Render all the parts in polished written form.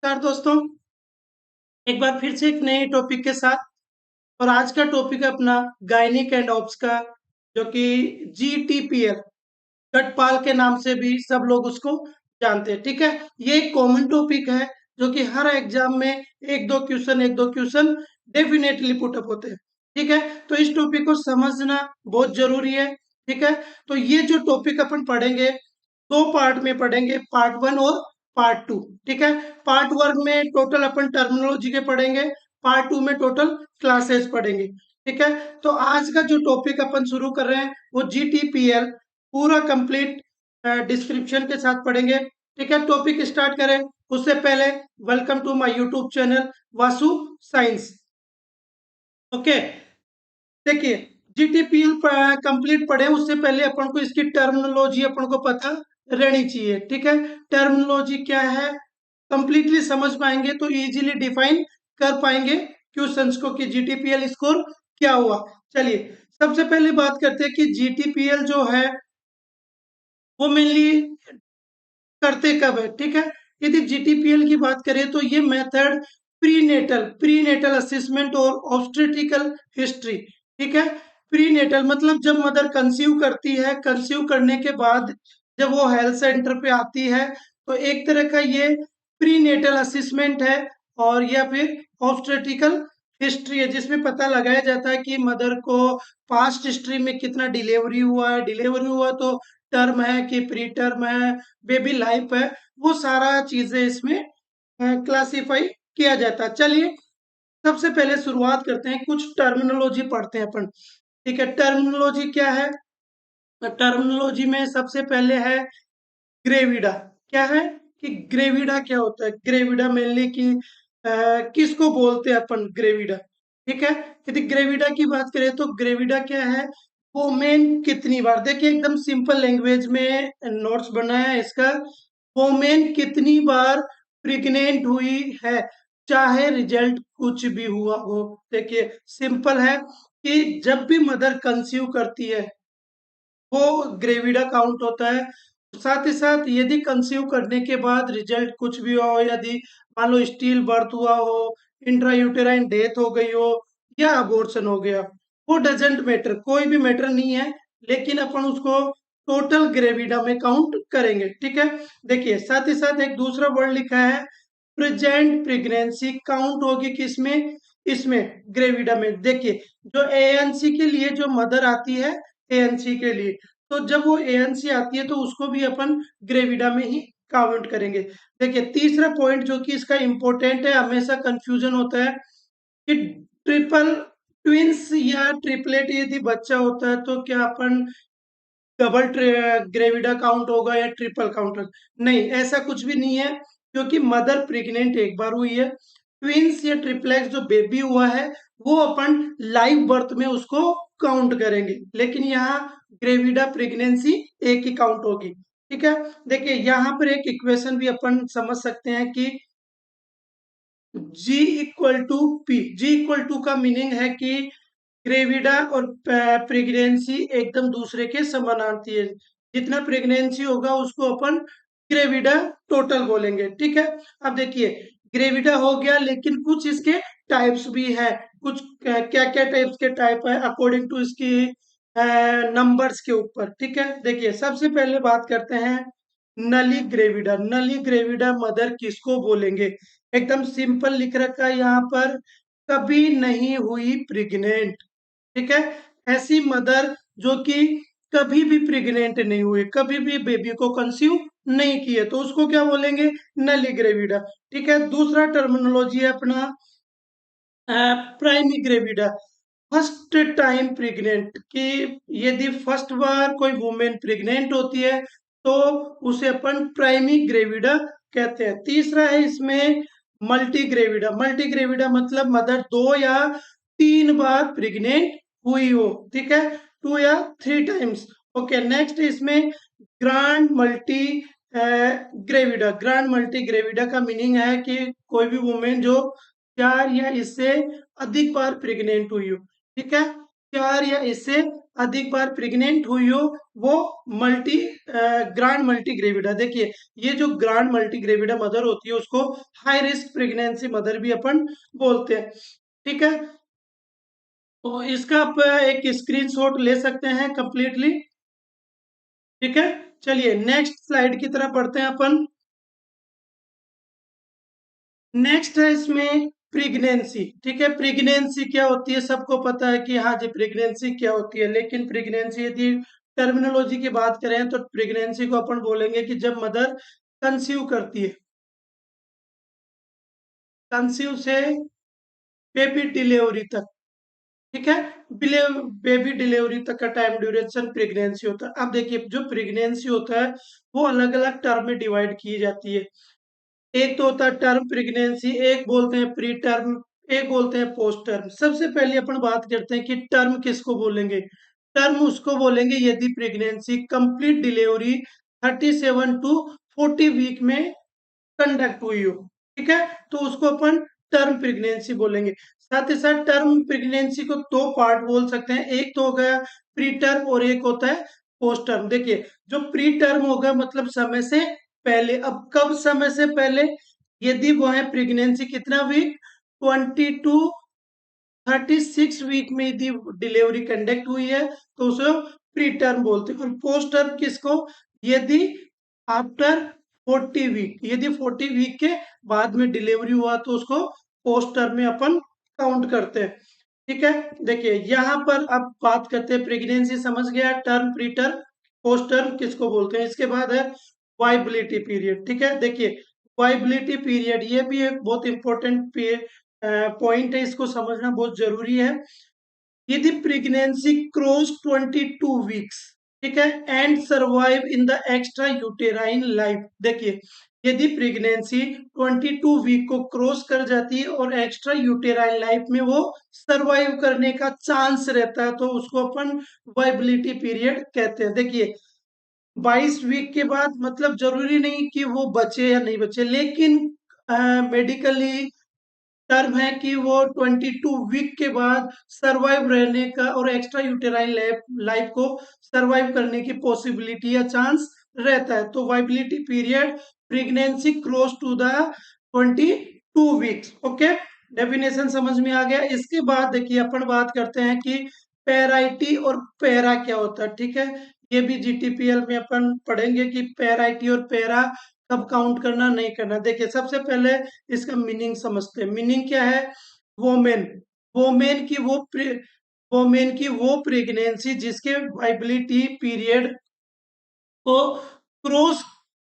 नमस्कार दोस्तों। एक बार फिर से एक नए टॉपिक के साथ। और आज का टॉपिक है अपना गायनिक एंड ऑब्स का, जो कि GTPL गटपाल के नाम से भी सब लोग उसको जानते हैं। ठीक है, ये एक कॉमन टॉपिक है जो कि हर एग्जाम में एक दो क्वेश्चन डेफिनेटली पुटअप होते हैं। ठीक है, तो इस टॉपिक को समझना बहुत जरूरी है। ठीक है, तो ये जो टॉपिक अपन पढ़ेंगे दो पार्ट में पढ़ेंगे, पार्ट वन और पार्ट टू। ठीक है, पार्ट वन में टोटल अपन टर्मिनोलॉजी के पढ़ेंगे, पार्ट टू में टोटल क्लासेस पढ़ेंगे। ठीक है, तो आज का जो टॉपिक अपन शुरू कर रहे हैं वो GTPL पूरा कंप्लीट डिस्क्रिप्शन के साथ पढ़ेंगे। ठीक है, टॉपिक स्टार्ट करें उससे पहले welcome to my YouTube channel Vasu science. Okay, देखिए GTPL कंप्लीट पढ़े उससे पहले अपन को इसकी टर्मिनोलॉजी अपन को पता रहनी चाहिए। ठीक है, टर्मिनोलॉजी क्या है कंप्लीटली समझ पाएंगे तो इजीली डिफाइन कर पाएंगे क्वेश्चंस को कि GTPL स्कोर क्या हुआ। चलिए सबसे पहले बात करते हैं कि GTPL जो है वो मेनली करते कब है। ठीक है, यदि GTPL की बात करें तो ये मेथड प्रीनेटल असेसमेंट और ऑब्स्टेट्रिकल हिस्ट्री। ठीक है, प्रीनेटल मतलब जब मदर कंसीव करती है, कंसीव करने के बाद जब वो हेल्थ सेंटर पे आती है तो एक तरह का ये प्रीनेटल असेसमेंट है। और या फिर ऑब्स्टेट्रिकल हिस्ट्री है जिसमें पता लगाया जाता है कि मदर को पास्ट हिस्ट्री में कितना डिलीवरी हुआ है, डिलीवरी हुआ तो टर्म है कि प्री टर्म है, बेबी लाइफ है, वो सारा चीजें इसमें क्लासिफाई किया जाता है। चलिए सबसे पहले शुरुआत करते हैं, कुछ टर्मिनोलॉजी पढ़ते हैं अपन। ठीक है, टर्मिनोलॉजी क्या है? टर्मिनोलॉजी में सबसे पहले है ग्रेविडा। क्या है कि ग्रेविडा क्या होता है? ग्रेविडा मेनली कि किसको बोलते हैं अपन ग्रेविडा। ठीक है, यदि ग्रेविडा की बात करें तो ग्रेविडा क्या है, वोमेन कितनी बार, देखिए एकदम सिंपल लैंग्वेज में नोट्स बना है इसका। वोमेन कितनी बार प्रेग्नेंट हुई है चाहे रिजल्ट कुछ भी हुआ हो। देखिए सिंपल है कि जब भी मदर कंसीव करती है वो ग्रेविडा काउंट होता है। साथ ही साथ यदि कंसीव करने के बाद रिजल्ट कुछ भी हुआ हो, यदि मान लो स्टील बर्थ हुआ हो, इंट्रायूटेराइन डेथ हो गई हो या अबॉर्शन हो गया, वो डजेंट मैटर, कोई भी मैटर नहीं है, लेकिन अपन उसको टोटल ग्रेविडा में काउंट करेंगे। ठीक है, देखिए साथ ही साथ एक दूसरा वर्ड लिखा है प्रेजेंट प्रेगनेंसी, काउंट होगी किसमें? इसमें ग्रेविडा में। देखिए जो ANC के लिए जो मदर आती है, ANC के लिए, तो जब वो ANC आती है तो उसको भी अपन ग्रेविडा में ही काउंट करेंगे। देखिए तीसरा पॉइंट जो कि इसका इंपॉर्टेंट है, हमेशा कंफ्यूजन होता है कि ट्रिपल ट्विंस या ट्रिपलेट यदि बच्चा होता है तो क्या अपन डबल ग्रेविडा काउंट होगा या ट्रिपल काउंट होगा? नहीं, ऐसा कुछ भी नहीं है, क्योंकि मदर प्रेग्नेंट एक बार हुई है। ट्विंस या ट्रिपलेक्स जो बेबी हुआ है वो अपन लाइव बर्थ में उसको काउंट करेंगे, लेकिन यहाँ ग्रेविडा प्रेगनेंसी एक ही काउंट होगी। ठीक है, देखिए यहाँ पर एक इक्वेशन भी अपन समझ सकते हैं कि G=P। G=, का मीनिंग है कि ग्रेविडा और प्रेगनेंसी एकदम दूसरे के समानार्थी है। जितना प्रेगनेंसी होगा उसको अपन ग्रेविडा टोटल बोलेंगे। ठीक है, अब देखिए ग्रेविडा हो गया, लेकिन कुछ इसके टाइप्स भी हैं। कुछ क्या क्या टाइप्स के टाइप है अकॉर्डिंग टू इसकी नंबर्स के ऊपर। ठीक है, देखिए सबसे पहले बात करते हैं नली ग्रेविडा। नली ग्रेविडा मदर किसको बोलेंगे? एकदम सिंपल लिख रखा है यहाँ पर, कभी नहीं हुई प्रेग्नेंट। ठीक है, ऐसी मदर जो कि कभी भी प्रेग्नेंट नहीं हुई, कभी भी बेबी को कंसीव नहीं किए, तो उसको क्या बोलेंगे? नली ग्रेविडा। ठीक है, दूसरा टर्मिनोलॉजी है अपना primi gravida, first time pregnant, कि यदि फर्स्ट बार कोई वुमेन प्रेग्नेंट होती है तो उसे अपन प्राइमी ग्रेविडा कहते हैं। तीसरा है इसमें मल्टी ग्रेविडा। मल्टी ग्रेविडा मतलब मदर दो या तीन बार प्रेग्नेंट हुई हो। ठीक है, 2 या 3 टाइम्स। ओके, नेक्स्ट इसमें grand multi gravida. Grand multi gravida का मीनिंग है कि कोई भी वुमेन जो 4 या इससे अधिक बार प्रेग्नेंट हुई हो। ठीक है, 4 या इससे अधिक बार प्रेग्नेंट हुई हो, वो मल्टी ग्रांड मल्टी ग्रेविडा। देखिए, ये जो ग्रांड मल्टी ग्रेविडा मदर होती है उसको हाई रिस्क प्रेगनेंसी मदर भी अपन बोलते हैं। ठीक है, तो इसका आप एक स्क्रीनशॉट ले सकते हैं कंप्लीटली। ठीक है, चलिए नेक्स्ट स्लाइड की तरफ बढ़ते हैं अपन। नेक्स्ट है इसमें प्रेगनेंसी। ठीक है, प्रेगनेंसी क्या होती है सबको पता है कि हाँ जी प्रेगनेंसी क्या होती है, लेकिन प्रेगनेंसी यदि टर्मिनोलॉजी की बात करें तो प्रेगनेंसी को अपन बोलेंगे कि जब मदर कंसीव करती है, कंसीव से बेबी डिलीवरी तक। ठीक है, बेबी डिलीवरी तक का टाइम ड्यूरेशन प्रेगनेंसी होता है। अब देखिए, जो प्रेगनेंसी होता है वो अलग अलग टर्म में डिवाइड की जाती है। एक तो होता है टर्म प्रेगनेंसी, एक बोलते हैं प्री टर्म, एक बोलते हैं पोस्ट टर्म। सबसे पहले अपन बात करते हैं कि टर्म किसको बोलेंगे। टर्म उसको बोलेंगे यदि pregnancy complete delivery 37 to 40 week में कंडक्ट हुई हो। ठीक है, तो उसको अपन टर्म प्रेगनेंसी बोलेंगे। साथ ही साथ टर्म प्रेगनेंसी को दो पार्ट बोल सकते हैं, एक तो हो गया प्री टर्म और एक होता है पोस्ट टर्म। देखिए, जो प्री टर्म होगा मतलब समय से पहले। अब कब समय से पहले, यदि वो है प्रेगनेंसी कितना वीक, 22 टू 36 वीक में यदि डिलीवरी कंडक्ट हुई है तो उसे प्री टर्म बोलते हैं। और पोस्ट टर्म किसको, यदि आफ्टर 40 वीक, यदि 40 वीक के बाद में डिलीवरी हुआ तो उसको पोस्ट टर्म में अपन काउंट करते हैं। ठीक है, देखिए यहाँ पर अब बात करते हैं, प्रेगनेंसी समझ गया, term pre term post term किसको बोलते हैं। इसके बाद है वाइबिलिटी पीरियड। ठीक है, देखिए वाइबिलिटी पीरियड ये भी एक बहुत इंपॉर्टेंट पॉइंट है, इसको समझना बहुत जरूरी है। यदि प्रेगनेंसी क्रॉस 22 वीक्स, ठीक है, and survive in the extra uterine life. देखिए, यदि प्रेगनेंसी 22 वीक को क्रॉस कर जाती है और एक्स्ट्रा यूटेराइन लाइफ में वो सर्वाइव करने का चांस रहता है तो उसको अपन वाइबिलिटी पीरियड कहते हैं। देखिए, 22 वीक के बाद मतलब जरूरी नहीं कि वो बचे या नहीं बचे, लेकिन मेडिकली टर्म है कि वो 22 वीक के बाद सरवाइव रहने का और एक्स्ट्रा यूटेराइन लाइफ को सरवाइव करने की पॉसिबिलिटी या चांस रहता है। तो viability period pregnancy cross to the 22 weeks. Okay, definition समझ में आ गया। इसके बाद देखिए अपन बात करते हैं कि पैराइटी और पैरा क्या होता है। ठीक है, ये भी जीटीपीएल में अपन पढ़ेंगे कि पैराइटी और पैरा कब काउंट करना नहीं करना। देखिए, सबसे पहले इसका मीनिंग समझते हैं। मीनिंग क्या है, वोमेन, वोमेन की वो वोमेन की वो प्रेगनेंसी जिसके वाइबिलिटी पीरियड को क्रॉस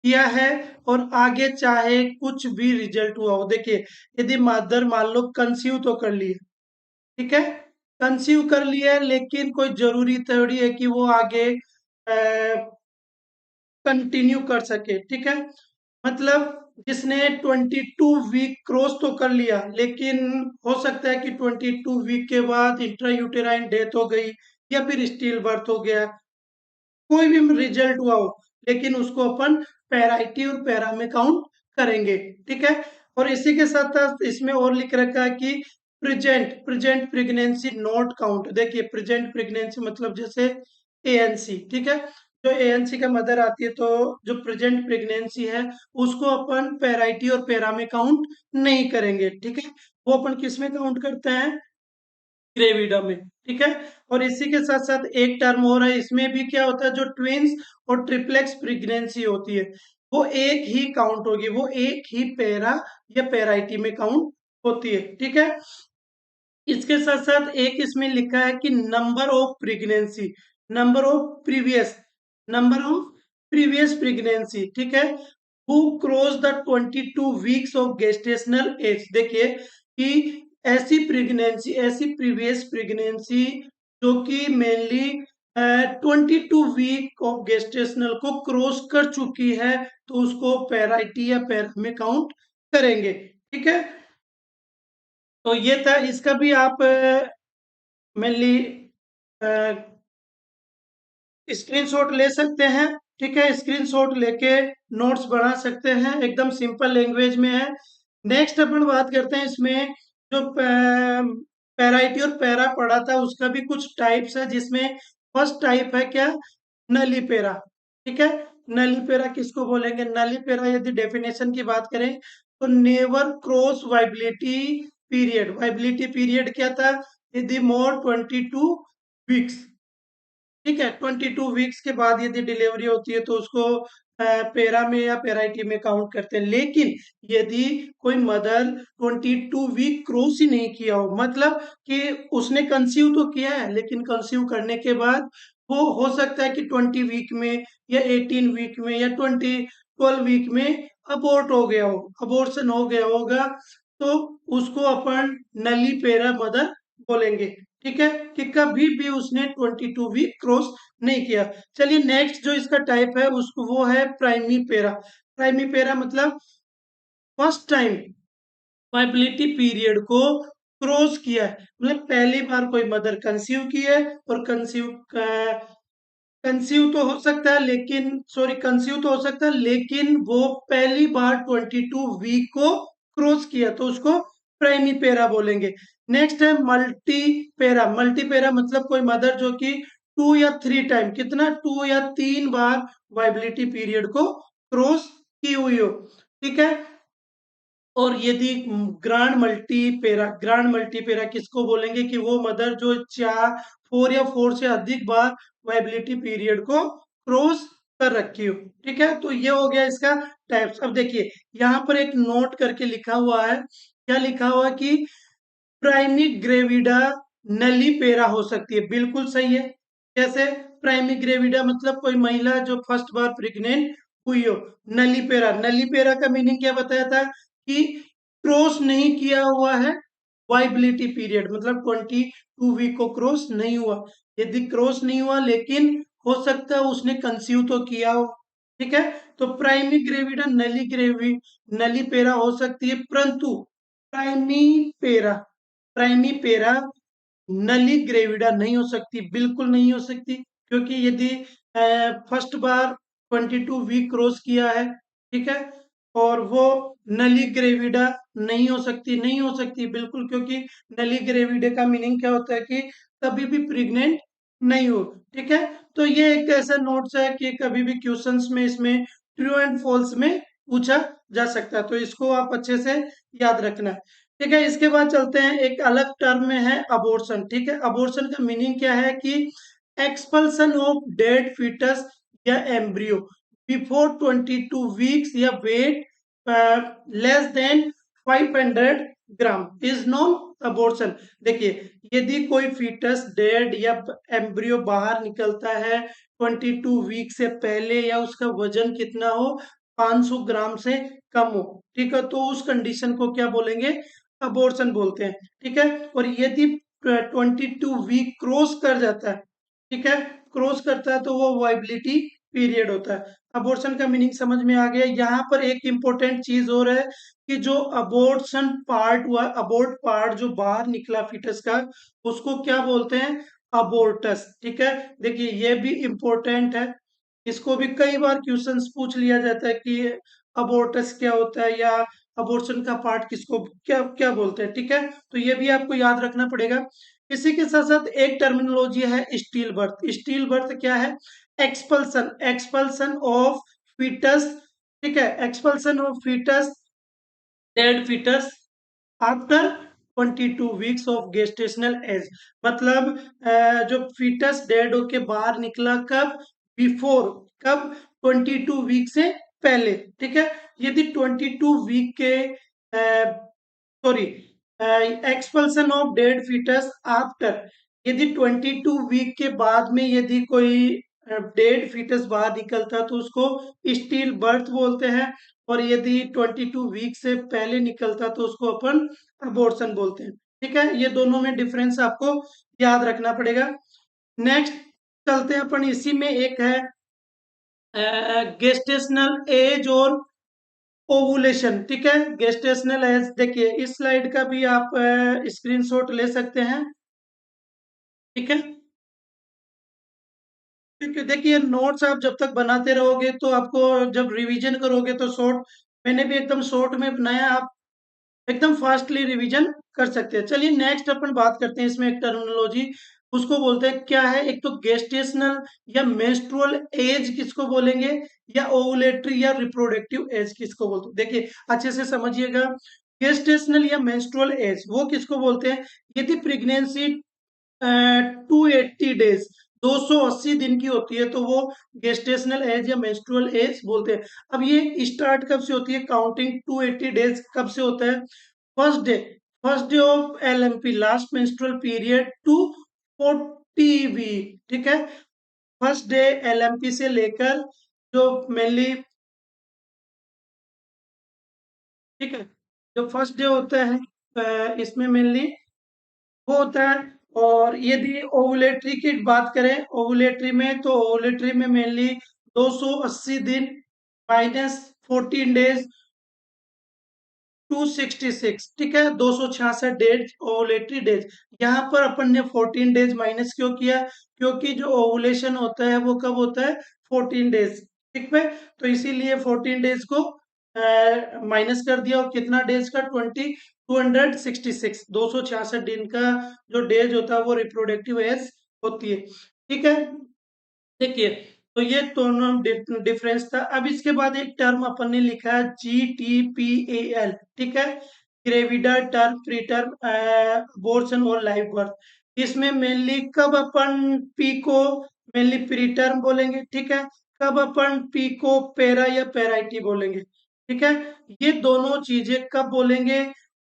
किया है और आगे चाहे कुछ भी रिजल्ट हुआ हो। देखिए, यदि मदर मान लो कंसीव तो कर ली है, ठीक है, कंसीव कर लिया है, लेकिन कोई जरूरी थोड़ी है कि वो आगे कंटिन्यू कर सके। ठीक है, मतलब जिसने 22 वीक क्रॉस तो कर लिया, लेकिन हो सकता है कि 22 वीक के बाद इंट्रा यूटेराइन डेथ हो गई या फिर स्टील बर्थ हो गया, कोई भी रिजल्ट हुआ हो, लेकिन उसको अपन पैराइटी और पैरा में काउंट करेंगे। ठीक है, और इसी के साथ साथ इसमें और लिख रखा है कि present present pregnancy not count. देखिए, प्रेजेंट प्रेगनेंसी मतलब जैसे एएनसी। ठीक है, जो एएनसी का मदर आती है तो जो प्रेजेंट प्रेगनेंसी है उसको अपन पैराइटी और पैरा में काउंट नहीं करेंगे। ठीक है, वो अपन किस में काउंट करते हैं, ग्रेविडा में। ठीक है, और इसी के साथ साथ एक टर्म और है, इसमें भी क्या होता है, जो ट्विंस और ट्रिप्लेक्स प्रेगनेंसी होती है वो एक ही काउंट होगी, वो एक ही पैरा या पैराइटी में काउंट होती है। ठीक है, इसके साथ साथ एक इसमें लिखा है कि number of pregnancy, number of previous, number of previous pregnancy. ठीक है, who cross the 22 weeks of gestational as. देखिए कि ऐसी प्रेगनेंसी, ऐसी प्रीवियस प्रेगनेंसी जो कि मेनली 22 वीक ऑफ गेस्टेशनल को क्रॉस कर चुकी है तो उसको पैराइटी या पैरा में काउंट करेंगे। ठीक है, तो ये था, इसका भी आप मेनली स्क्रीनशॉट ले सकते हैं। ठीक है, स्क्रीनशॉट लेके नोट्स बना सकते हैं, एकदम सिंपल लैंग्वेज में है। नेक्स्ट अपन बात करते हैं, इसमें जो पैराइटी और पैरा पढ़ा था उसका भी कुछ टाइप्स है, जिसमें फर्स्ट टाइप है क्या, नलीपेरा। ठीक है, नलीपेरा किसको बोलेंगे, नलीपेरा यदि डेफिनेशन की बात करें तो never cross viability period. Viability period क्या था, यदि मोर 22 वीक्स। ठीक है, 22 वीक्स के बाद यदि डिलीवरी होती है तो उसको पेरा में या पेराइटी में काउंट करते हैं। लेकिन यदि कोई मदर 22 वीक क्रॉस ही नहीं किया हो, मतलब कि उसने कंसीव तो किया है लेकिन कंसीव करने के बाद वो हो सकता है कि 20 वीक में या 18 वीक में या 12 वीक में अबोर्ट हो गया हो, अबोर्शन हो गया होगा, तो उसको अपन नली पेरा मदर बोलेंगे। ठीक है, कि कभी भी उसने 22 वीक क्रॉस नहीं किया। चलिए नेक्स्ट जो इसका टाइप है उसको वो है प्राइमी पेरा। प्राइमी पेरा मतलब फर्स्ट टाइम वाइबिलिटी पीरियड को क्रॉस किया है, मतलब पहली बार कोई मदर कंसीव की है और कंसीव तो हो सकता है लेकिन सॉरी कंसीव तो हो सकता है लेकिन वो पहली बार 22 वीक को क्रॉस किया तो उसको प्राइमी पेरा बोलेंगे। नेक्स्ट है मल्टी पेरा। मल्टी पेरा मतलब कोई मदर जो कि 2 या 3 टाइम, कितना 2 या 3 बार वाइबिलिटी पीरियड को क्रॉस की हुई हो। ठीक है, और यदि ग्रांड मल्टीपेरा किसको बोलेंगे, कि वो मदर जो 4 से अधिक बार वाइबिलिटी पीरियड को क्रॉस कर रखी हो। ठीक है, तो ये हो गया इसका टाइप्स। अब देखिए यहाँ पर एक नोट करके लिखा हुआ है, क्या लिखा हुआ है कि प्राइमी ग्रेविडा नलीपेरा हो सकती है। बिल्कुल सही है। कैसे, प्राइमी ग्रेविडा मतलब कोई महिला जो फर्स्ट बार प्रेग्नेंट हुई हो। नलीपेरा, नलीपेरा का मीनिंग क्या बताया था कि क्रॉस नहीं किया हुआ है वाइबिलिटी पीरियड, मतलब 22 वीक को क्रॉस नहीं हुआ। यदि क्रॉस नहीं हुआ लेकिन हो सकता है उसने कंसीव तो किया हो। ठीक है, तो प्राइमी ग्रेविडा नलीपेरा हो सकती है, परंतु प्राइमी पेरा प्राइमी पेरा नली ग्रेविडा नहीं हो सकती, बिल्कुल नहीं हो सकती। क्योंकि यदि फर्स्ट बार 22 वीक क्रॉस किया है, ठीक है, और वो नली ग्रेविडा नहीं हो सकती बिल्कुल, क्योंकि नली ग्रेविडा का मीनिंग क्या होता है कि कभी भी प्रेग्नेंट नहीं हो। ठीक है, तो ये एक ऐसा नोट्स है कि कभी भी क्वेश्चंस में इसमें ट्रू एंड फॉल्स में पूछा जा सकता है, तो इसको आप अच्छे से याद रखना। ठीक है, इसके बाद चलते हैं, एक अलग टर्म में है अबॉर्शन। ठीक है, अबॉर्शन का मीनिंग क्या है कि एक्सपल्सन ऑफ डेड फीटस या एम्ब्रियो बिफोर 22 वीक्स या weight less than 500 gram is non abortion. देखिए यदि कोई फीटस डेड या एम्ब्रियो बाहर निकलता है 22 वीक से पहले या उसका वजन कितना हो, 500 ग्राम से कम हो, ठीक है, तो उस कंडीशन को क्या बोलेंगे, अबॉर्शन बोलते हैं। ठीक है, और यदि 22 वीक क्रॉस कर जाता है, ठीक है, क्रॉस करता है तो वो वाइबिलिटी पीरियड होता है। अबॉर्शन का मीनिंग समझ में आ गया। यहाँ पर एक इंपॉर्टेंट चीज और है कि जो अबॉर्शन पार्ट हुआ, अबॉर्ट पार्ट जो बाहर निकला फीटस का, उसको क्या बोलते हैं, अबॉर्टस। ठीक है, देखिए ये भी इंपॉर्टेंट है, इसको भी कई बार क्वेश्चंस पूछ लिया जाता है कि अबॉर्टस क्या होता है या अबॉर्शन का पार्ट किसको क्या क्या बोलते हैं। ठीक है, तो ये भी आपको याद रखना पड़ेगा। इसी के साथ साथ एक टर्मिनोलॉजी है स्टील बर्थ। स्टील बर्थ क्या है, एक्सपल्सन एक्सपल्सन ऑफ फीटस। ठीक है, expulsion of foetus, dead foetus after 22 weeks of gestational age, मतलब जो फीटस डेड होके बाहर निकला कब, बिफोर, कब, 22 वीक से पहले। ठीक है, यदि 22 वीक के sorry expulsion of dead foetus after, यदि 22 वीक के बाद में यदि कोई डेड फीटस बाहर निकलता तो उसको स्टील बर्थ बोलते हैं, और यदि 22 वीक से पहले निकलता तो उसको अपन अबॉर्शन बोलते हैं। ठीक है, ये दोनों में डिफरेंस आपको याद रखना पड़ेगा। नेक्स्ट चलते हैं अपन, इसी में एक है गेस्टेशनल एज और ओवुलेशन। ठीक है, गेस्टेशनल एज, देखिए इस स्लाइड का भी आप स्क्रीनशॉट ले सकते हैं। ठीक है, क्योंकि देखिए नोट्स आप जब तक बनाते रहोगे तो आपको जब रिवीजन करोगे तो शॉर्ट, मैंने भी एकदम शॉर्ट में बनाया, आप एकदम फास्टली रिवीजन कर सकते हैं। चलिए नेक्स्ट अपन बात करते हैं, इसमें एक टर्मिनोलॉजी उसको बोलते हैं क्या है, एक तो गेस्टेशनल या मेंस्ट्रुअल एज किसको बोलेंगे, या ओवुलेटरी या रिप्रोडक्टिव एज किसको बोलते हैं। देखिए अच्छे से समझिएगा, गेस्टेशनल या मेंस्ट्रुअल एज वो किसको बोलते हैं, यदि प्रेगनेंसी 280 डेज 280 दिन की होती है तो वो गेस्टेशनल एज या मेंस्ट्रुअल एज बोलते हैं। अब ये स्टार्ट कब से होती है काउंटिंग, 280 डेज कब से होता है, first day, first day of LMP last menstrual period to 40 week, ठीक है। फर्स्ट डे एलएमपी से लेकर जो मेनली, ठीक है, जो फर्स्ट डे होता है इसमें मेनली वो होता है। और यदि ओवुलेटरी की बात करें, ओवुलेटरी में तो ओवुलेटरी में मेनली 280 दिन माइनस 14 डेज 266, ठीक है, 266 डेज ओवुलेटरी डेज। यहाँ पर अपन ने 14 डेज माइनस क्यों किया, क्योंकि जो ओवुलेशन होता है वो कब होता है, 14 डेज, ठीक है। तो इसीलिए 14 डेज को माइनस कर दिया, और कितना डेज का, 266, 266 दिन का जो डेज होता है वो रिप्रोडक्टिव एज होती है, ठीक है। देखिए, तो ये दोनों डिफरेंस था। अब इसके बाद एक टर्म अपन ने लिखा है GTPAL, ठीक है, gravida term pre term abortion और लाइव बर्थ। इसमें मेनली कब अपन पी को मेनली प्री टर्म बोलेंगे, ठीक है, कब अपन पी को पेरा या पेराइटी बोलेंगे, ठीक है, ये दोनों चीजें कब बोलेंगे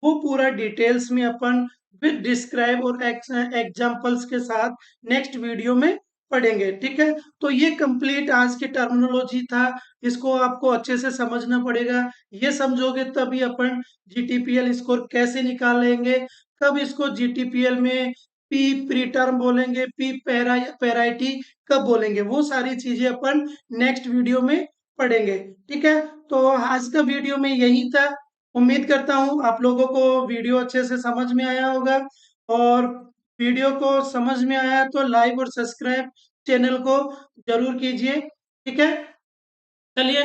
वो पूरा डिटेल्स में अपन विद डिस्क्राइब और एग्जांपल्स के साथ नेक्स्ट वीडियो में पढ़ेंगे, ठीक है। तो ये कंप्लीट आज की टर्मिनोलॉजी था, इसको आपको अच्छे से समझना पड़ेगा। ये समझोगे तभी अपन जीटीपीएल स्कोर कैसे निकालेंगे, कब इसको जीटीपीएल में पी प्री टर्म बोलेंगे, पी पैरा या पैराइटी कब बोलेंगे, वो सारी चीजें अपन नेक्स्ट वीडियो में पढ़ेंगे, ठीक है। तो आज का वीडियो में यही था। उम्मीद करता हूँ आप लोगों को वीडियो अच्छे से समझ में आया होगा, और वीडियो को समझ में आया तो लाइक और सब्सक्राइब चैनल को जरूर कीजिए, ठीक है। चलिए,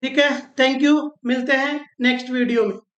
ठीक है, थैंक यू, मिलते हैं नेक्स्ट वीडियो में।